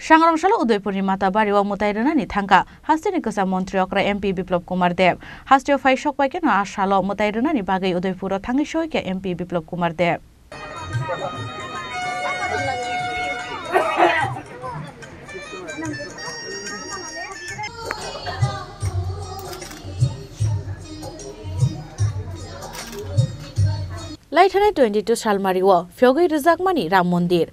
सांग्रांशाला उदयपुरनि माताबारियाव मुतायरनानि थांगा हास्टेनि गोसा मन्त्री अक्रा एमपि बिप्लब कुमार देव हास्टेयाव फाइ सकबायके न आसाल मुतायरनानि बागै उदयपुराव थाङै सयके एमपि बिप्लब कुमार देव लाइथानाय 22 सालमारिव फ्योगै रिजाकमानि राम मन्दिर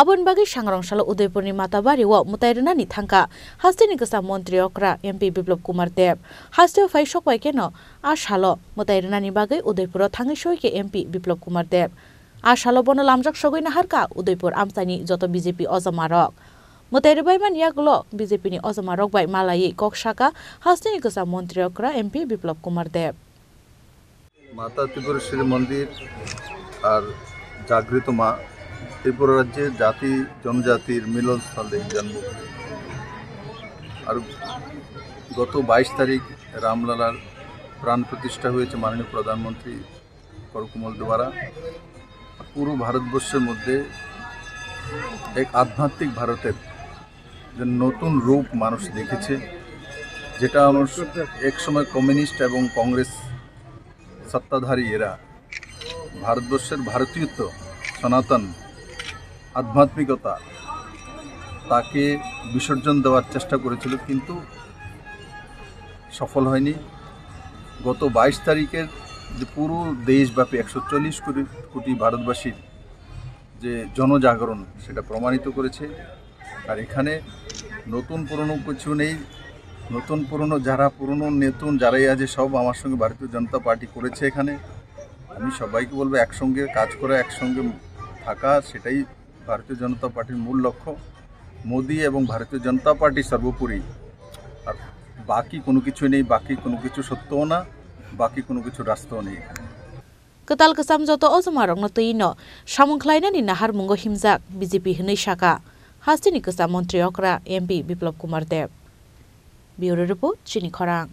आबन बागै सांग्रांशाला उदयपुरनि माताबारिव मुतायरनानि थांगा हास्टेनि गोसा मन्त्री अक्रा एमपि बिप्लब कुमार देव हास्टेयाव फाइ सकबायके न आसाल मुतायरनानि बागै उदयपुराव थाङै सयके एमपि बिप्लब कुमार देव आसाल बन लामजाक सगैना हारका उदयपुर आमसानि जत बिजेपि अजमारक मुतायरबायमान यागल बिजेपिनि अजमारक बाय मालायै ककसाका हास्टेनि गोसा मन्त्री अक्रा एमपि बिप्लब कुमार देव माता त्रिपुरेश्वरी मंदिर और जागृत मा त्रिपुरा राज्य जाति जनजातिर मिलनस्थल जन्मभूमि और गत 22 तारीख रामलालार प्राण प्रतिष्ठा हुए माननीय प्रधानमंत्री करकमल द्वारा पुरो भारतवर्षेर मध्य एक आध्यात्मिक भारतेर जो नतून रूप मानुष देखेছে जेटा एक समय कम्युनिस्ट एवं कांग्रेस सत्ताधारी एरा भारतवर्षेर भारतीयत्व सनातन आध्यात्मिकता ताके विसर्जन देवार चेष्टा करेছিল किन्तु सफल हयनि गत 22 तारीखेर जे पुरो देशव्यापी 140 कोटी भारतवासीर जे जनजागरण सेटा प्रमाणित करेছে और एखाने नतून पुरानो किछु नेই नतून पुरानो যারা পুরনো নতুন যারাই আছে সব আমার সঙ্গে ভারতীয় জনতা পার্টি করেছে এখানে আমি সবাইকে বলবো একসঙ্গে কাজ করা একসঙ্গে থাকা সেটাই ভারতীয় জনতা পার্টির মূল লক্ষ্য মোদি এবং ভারতীয় জনতা পার্টি সর্বোপরি আর বাকি কোনো কিছু নেই বাকি কোনো কিছু সত্যও না বাকি কোনো কিছু রাস্তাও নেই এখানে Ketal kesam joto ozomarok no tuino samungklainani nahar mungo himjak BJP hinai saka hastini kesam mantri okra MP Biplab Kumar Dev Bureau Report Chini Khorang